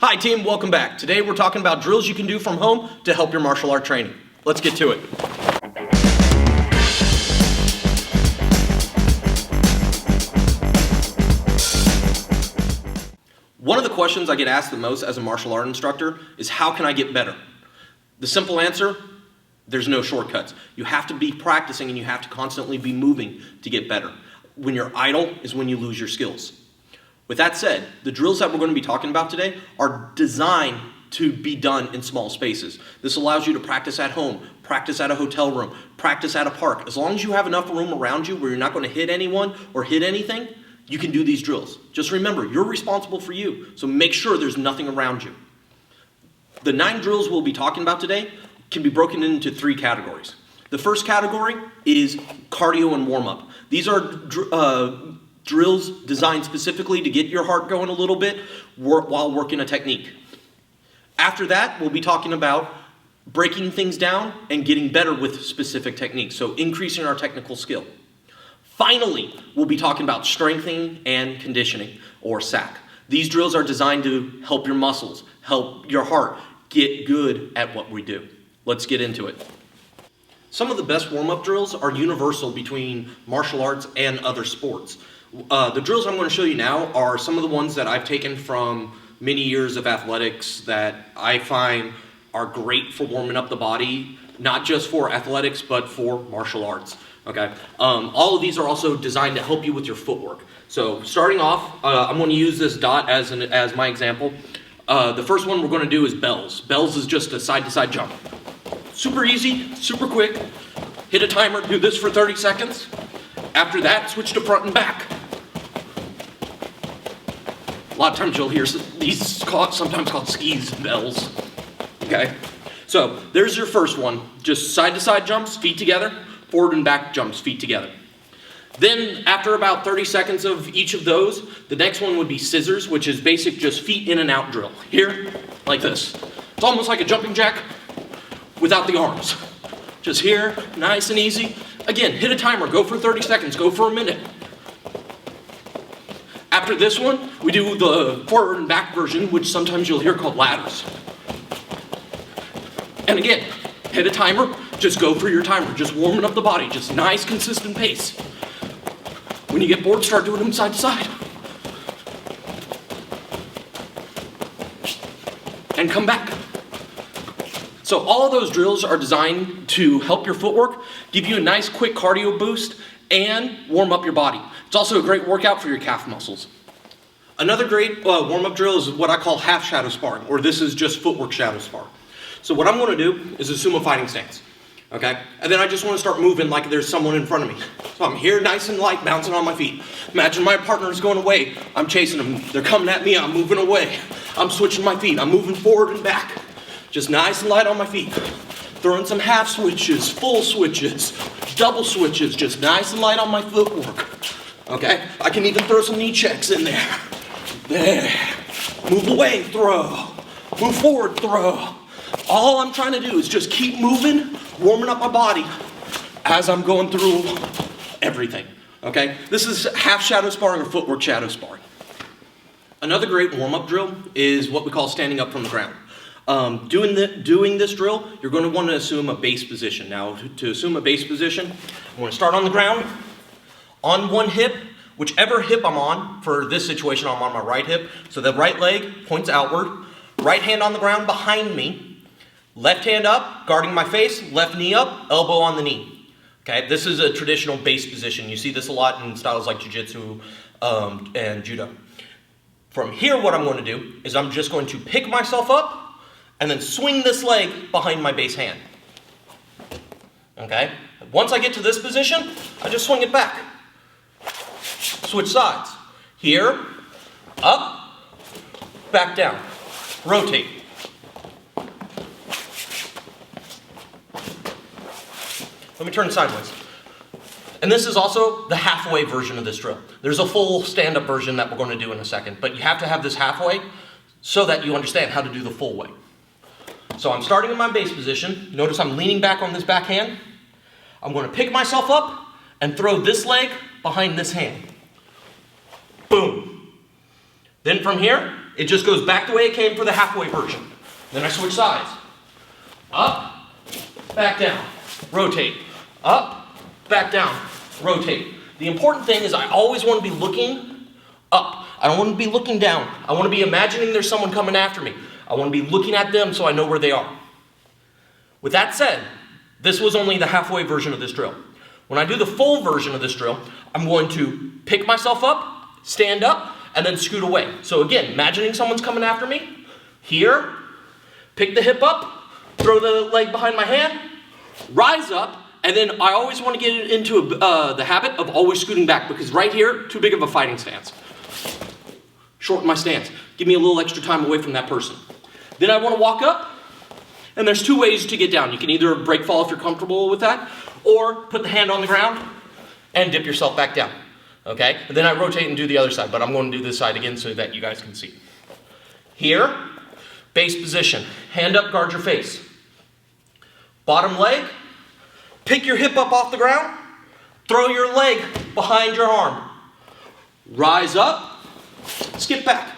Hi team, welcome back. Today we're talking about drills you can do from home to help your martial art training. Let's get to it. One of the questions I get asked the most as a martial art instructor is how can I get better? The simple answer, there's no shortcuts. You have to be practicing and you have to constantly be moving to get better. When you're idle is when you lose your skills. With that said, the drills that we're going to be talking about today are designed to be done in small spaces. This allows you to practice at home, practice at a hotel room, practice at a park. As long as you have enough room around you where you're not going to hit anyone or hit anything, you can do these drills. Just remember, you're responsible for you, so make sure there's nothing around you. The 9 drills we'll be talking about today can be broken into 3 categories. The first category is cardio and warm-up. These are drills designed specifically to get your heart going a little bit while working a technique. After that, we'll be talking about breaking things down and getting better with specific techniques, so increasing our technical skill. Finally, we'll be talking about strengthening and conditioning, or SAC. These drills are designed to help your muscles, help your heart get good at what we do. Let's get into it. Some of the best warm-up drills are universal between martial arts and other sports. The drills I'm going to show you now are some of the ones that I've taken from many years of athletics that I find are great for warming up the body, not just for athletics, but for martial arts. Okay. All of these are also designed to help you with your footwork. So starting off, I'm going to use this dot as my example. The first one we're going to do is bells. Bells is just a side-to-side jump. Super easy, super quick. Hit a timer, do this for 30 seconds. After that, switch to front and back. A lot of times you'll hear these sometimes called skis and bells. Okay? So there's your first one. Just side-to-side jumps, feet together. Forward and back jumps, feet together. Then after about 30 seconds of each of those, the next one would be scissors, which is basic just feet in and out drill. Here, like this. It's almost like a jumping jack without the arms. Just here, nice and easy. Again, hit a timer, go for 30 seconds, go for a minute. After this one, we do the forward and back version, which sometimes you'll hear called ladders. And again, hit a timer, just go for your timer, just warming up the body, just nice, consistent pace. When you get bored, start doing them side to side. And come back. So all of those drills are designed to help your footwork, give you a nice quick cardio boost, and warm up your body. It's also a great workout for your calf muscles. Another great warm-up drill is what I call half shadow sparring, or this is just footwork shadow spar. So what I'm going to do is assume a fighting stance. Okay? And then I just want to start moving like there's someone in front of me. So I'm here nice and light, bouncing on my feet. Imagine my partner's going away. I'm chasing them. They're coming at me. I'm moving away. I'm switching my feet. I'm moving forward and back. Just nice and light on my feet. Throwing some half switches, full switches, double switches, just nice and light on my footwork. Okay? I can even throw some knee checks in there. There. Move away, throw. Move forward, throw. All I'm trying to do is just keep moving, warming up my body as I'm going through everything. Okay? This is half shadow sparring or footwork shadow sparring. Another great warm-up drill is what we call standing up from the ground. Doing this drill, you're going to want to assume a base position. Now, to assume a base position, I'm going to start on the ground, on one hip, whichever hip I'm on. For this situation, I'm on my right hip. So the right leg points outward, right hand on the ground behind me, left hand up, guarding my face, left knee up, elbow on the knee. Okay, this is a traditional base position. You see this a lot in styles like jiu-jitsu and judo. From here, what I'm going to do is I'm just going to pick myself up and then swing this leg behind my base hand. Okay? Once I get to this position, I just swing it back. Switch sides. Here, up, back down. Rotate. Let me turn sideways. And this is also the halfway version of this drill. There's a full stand-up version that we're going to do in a second, but you have to have this halfway so that you understand how to do the full way. So I'm starting in my base position. Notice I'm leaning back on this back hand. I'm going to pick myself up and throw this leg behind this hand. Boom. Then from here, It just goes back the way it came for the halfway version. Then I switch sides. Up, back down, rotate. Up, back down, rotate. The important thing is I always want to be looking up. I don't want to be looking down. I want to be imagining there's someone coming after me. I want to be looking at them so I know where they are. With that said, this was only the halfway version of this drill. When I do the full version of this drill, I'm going to pick myself up, stand up, and then scoot away. So again, imagining someone's coming after me. Here, pick the hip up, throw the leg behind my hand, rise up, and then I always want to get into the habit of always scooting back, because right here, too big of a fighting stance. Shorten my stance. Give me a little extra time away from that person. Then I want to walk up, and there's two ways to get down. You can either break fall if you're comfortable with that, or put the hand on the ground and dip yourself back down. Okay? And then I rotate and do the other side, but I'm going to do this side again so that you guys can see. Here, base position. Hand up, guard your face. Bottom leg, pick your hip up off the ground, throw your leg behind your arm. Rise up, skip back.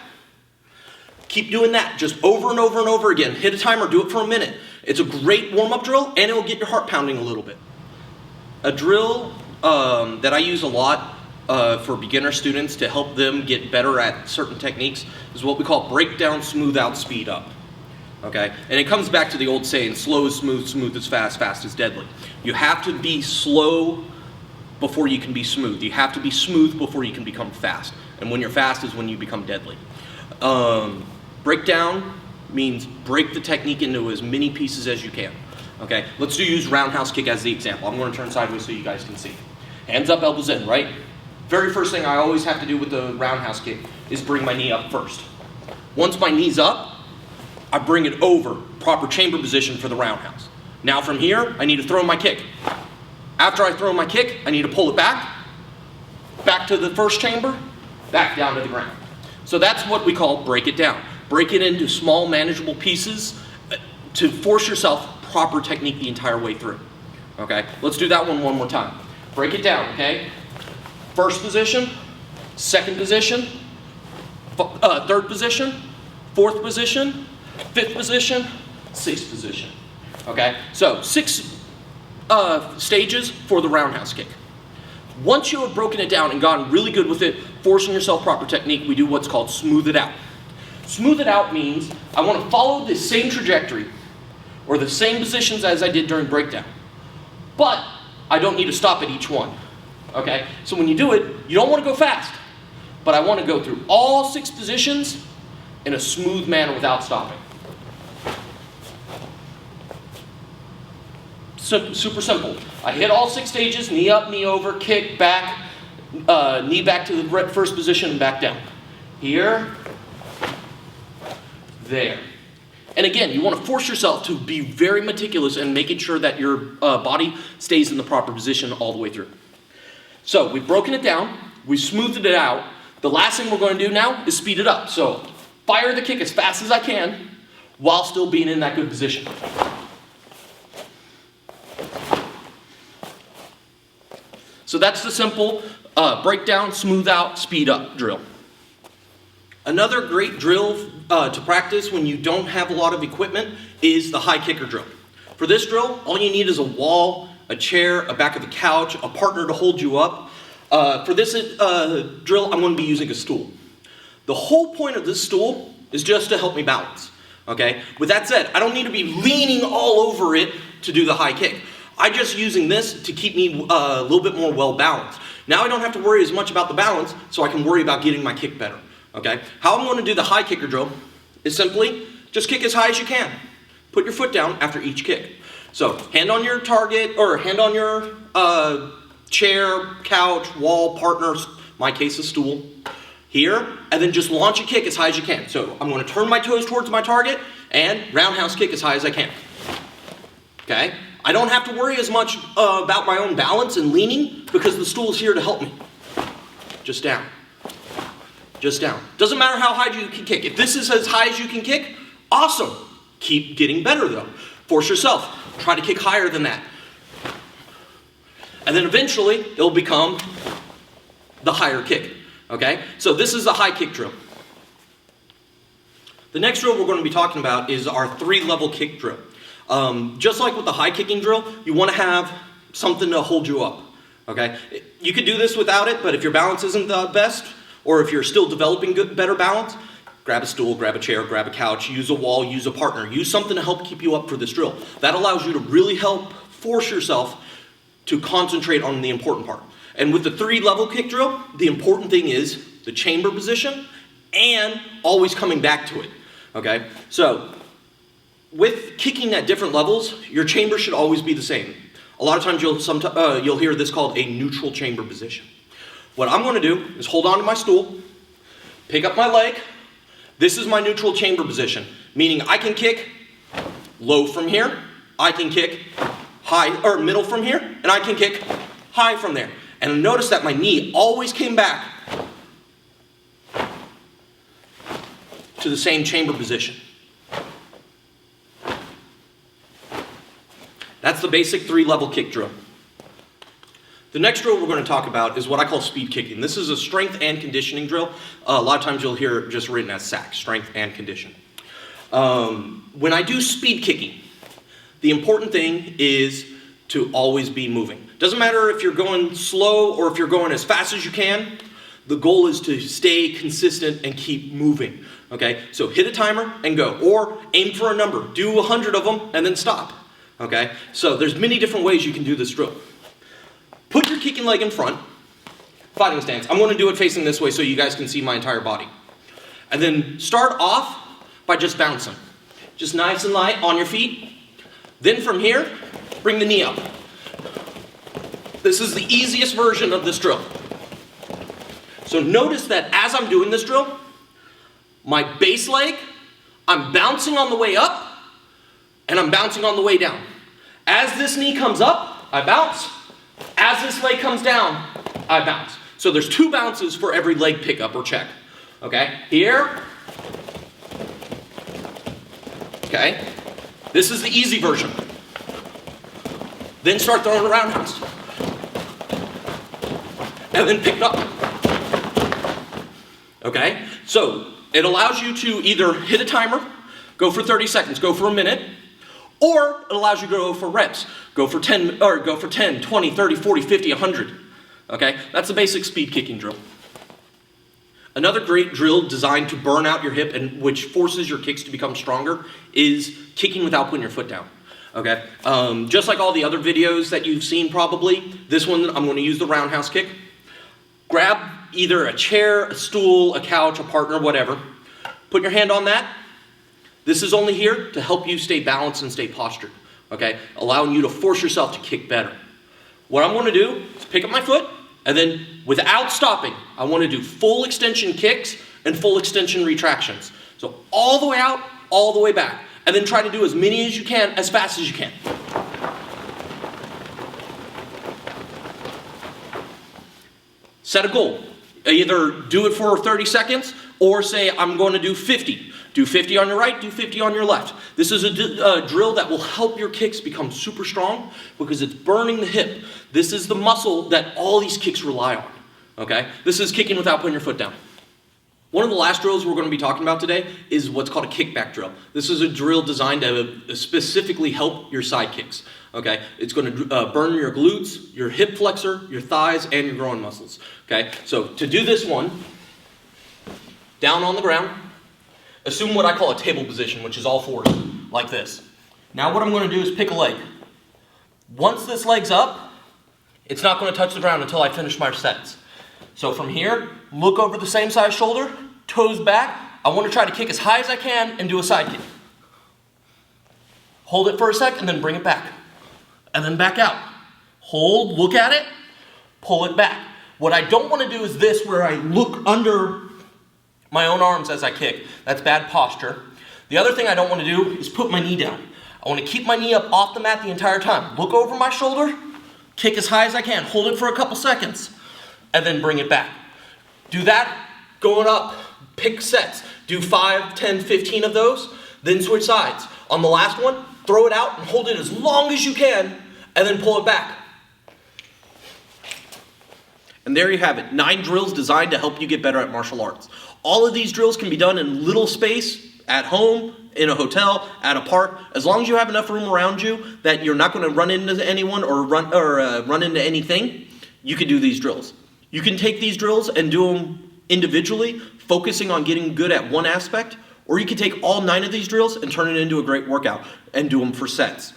Keep doing that just over and over and over again. Hit a timer, do it for a minute. It's a great warm-up drill, and it will get your heart pounding a little bit. A drill that I use a lot for beginner students to help them get better at certain techniques is what we call breakdown, smooth out, speed up. Okay? And it comes back to the old saying, slow is smooth, smooth is fast, fast is deadly. You have to be slow before you can be smooth. You have to be smooth before you can become fast. And when you're fast is when you become deadly. Breakdown means break the technique into as many pieces as you can. Okay, let's use roundhouse kick as the example. I'm going to turn sideways so you guys can see. Hands up, elbows in, right? Very first thing I always have to do with the roundhouse kick is bring my knee up first. Once my knee's up, I bring it over, proper chamber position for the roundhouse. Now from here, I need to throw my kick. After I throw my kick, I need to pull it back to the first chamber, back down to the ground. So that's what we call break it down. Break it into small, manageable pieces to force yourself proper technique the entire way through. Okay, let's do that one more time. Break it down, okay? First position, second position, third position, fourth position, fifth position, sixth position. Okay, so 6 stages for the roundhouse kick. Once you have broken it down and gotten really good with it, forcing yourself proper technique, we do what's called smooth it out. Smooth it out means I want to follow the same trajectory or the same positions as I did during breakdown, but I don't need to stop at each one. Okay, so when you do it, you don't want to go fast, but I want to go through all 6 positions in a smooth manner without stopping. Super simple. I hit all 6 stages, knee up, knee over, kick, back, knee back to the first position and back down. Here, there. And again, you want to force yourself to be very meticulous in making sure that your body stays in the proper position all the way through. So we've broken it down, we smoothed it out. The last thing we're going to do now is speed it up. So fire the kick as fast as I can while still being in that good position. So that's the simple breakdown, smooth out, speed up drill. Another great drill to practice when you don't have a lot of equipment is the high kicker drill. For this drill, all you need is a wall, a chair, a back of the couch, a partner to hold you up. For this drill, I'm going to be using a stool. The whole point of this stool is just to help me balance. Okay? With that said, I don't need to be leaning all over it to do the high kick. I'm just using this to keep me a little bit more well balanced. Now I don't have to worry as much about the balance, so I can worry about getting my kick better. Okay? How I'm going to do the high kicker drill is simply just kick as high as you can. Put your foot down after each kick. So hand on your target, or hand on your chair, couch, wall, partner, my case a stool, here, and then just launch a kick as high as you can. So I'm going to turn my toes towards my target and roundhouse kick as high as I can. Okay? I don't have to worry as much about my own balance and leaning because the stool is here to help me. Just down. Just down. Doesn't matter how high you can kick. If this is as high as you can kick, awesome. Keep getting better though. Force yourself. Try to kick higher than that. And then eventually it'll become the higher kick. Okay? So this is the high kick drill. The next drill we're going to be talking about is our 3-level kick drill. Just like with the high kicking drill, you want to have something to hold you up. Okay? You could do this without it, but if your balance isn't the best, or if you're still developing better balance, grab a stool, grab a chair, grab a couch, use a wall, use a partner. Use something to help keep you up for this drill. That allows you to really help force yourself to concentrate on the important part. And with the 3-level kick drill, the important thing is the chamber position and always coming back to it. Okay? So, with kicking at different levels, your chamber should always be the same. A lot of times you'll hear this called a neutral chamber position. What I'm going to do is hold on to my stool, pick up my leg. This is my neutral chamber position, meaning I can kick low from here, I can kick high or middle from here, and I can kick high from there. And notice that my knee always came back to the same chamber position. That's the basic 3-level kick drill. The next drill we're going to talk about is what I call speed kicking. This is a strength and conditioning drill. A lot of times you'll hear it just written as SAC, strength and condition. When I do speed kicking, the important thing is to always be moving. Doesn't matter if you're going slow or if you're going as fast as you can. The goal is to stay consistent and keep moving. Okay, so hit a timer and go, or aim for a number. Do 100 of them and then stop. Okay, so there's many different ways you can do this drill. Put your kicking leg in front, fighting stance. I'm going to do it facing this way so you guys can see my entire body. And then start off by just bouncing. Just nice and light on your feet. Then from here, bring the knee up. This is the easiest version of this drill. So notice that as I'm doing this drill, my base leg, I'm bouncing on the way up, and I'm bouncing on the way down. As this knee comes up, I bounce. As this leg comes down, I bounce. So there's 2 bounces for every leg pickup or check. Okay, here. Okay, this is the easy version. Then start throwing a roundhouse. And then pick it up. Okay, so it allows you to either hit a timer, go for 30 seconds, go for a minute, or it allows you to go for reps. Go for 10, 20, 30, 40, 50, 100. Okay? That's the basic speed kicking drill. Another great drill designed to burn out your hip and which forces your kicks to become stronger is kicking without putting your foot down. Okay? Just like all the other videos that you've seen probably, this one I'm going to use the roundhouse kick. Grab either a chair, a stool, a couch, a partner, whatever. Put your hand on that. This is only here to help you stay balanced and stay postured, okay? Allowing you to force yourself to kick better. What I'm going to do is pick up my foot, and then without stopping, I want to do full extension kicks and full extension retractions. So all the way out, all the way back. And then try to do as many as you can, as fast as you can. Set a goal. Either do it for 30 seconds, or say I'm going to do 50. Do 50 on your right, do 50 on your left. This is a drill that will help your kicks become super strong because it's burning the hip. This is the muscle that all these kicks rely on. Okay? This is kicking without putting your foot down. One of the last drills we're going to be talking about today is what's called a kickback drill. This is a drill designed to specifically help your side kicks. Okay? It's going to burn your glutes, your hip flexor, your thighs, and your groin muscles. Okay? So to do this one, down on the ground, assume what I call a table position, which is all fours, like this. Now what I'm going to do is pick a leg. Once this leg's up, it's not going to touch the ground until I finish my sets. So from here, look over the same size shoulder, toes back. I want to try to kick as high as I can and do a side kick. Hold it for a sec and then bring it back. And then back out. Hold, look at it, pull it back. What I don't want to do is this where I look under my own arms as I kick. That's bad posture. The other thing I don't want to do is put my knee down. I want to keep my knee up off the mat the entire time. Look over my shoulder, kick as high as I can, hold it for a couple seconds, and then bring it back. Do that going up, pick sets. Do 5, 10, 15 of those, then switch sides. On the last one, throw it out and hold it as long as you can, and then pull it back. And there you have it, 9 drills designed to help you get better at martial arts. All of these drills can be done in little space At home, in a hotel, at a park, as long as you have enough room around you that you're not going to run into anyone or run into anything, you can do these drills. You can take these drills and do them individually, focusing on getting good at one aspect, or you can take all 9 of these drills and turn it into a great workout and do them for sets.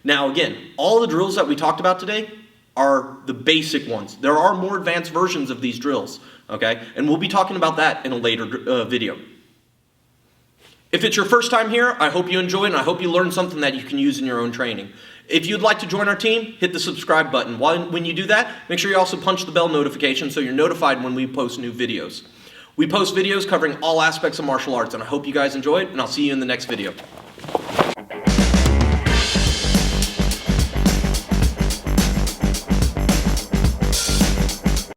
Now again, all the drills that we talked about today are the basic ones. There are more advanced versions of these drills, okay? And we'll be talking about that in a later video. If it's your first time here, I hope you enjoy it and I hope you learned something that you can use in your own training. If you'd like to join our team, hit the subscribe button. When you do that, make sure you also punch the bell notification so you're notified when we post new videos. We post videos covering all aspects of martial arts, and I hope you guys enjoy it, and I'll see you in the next video.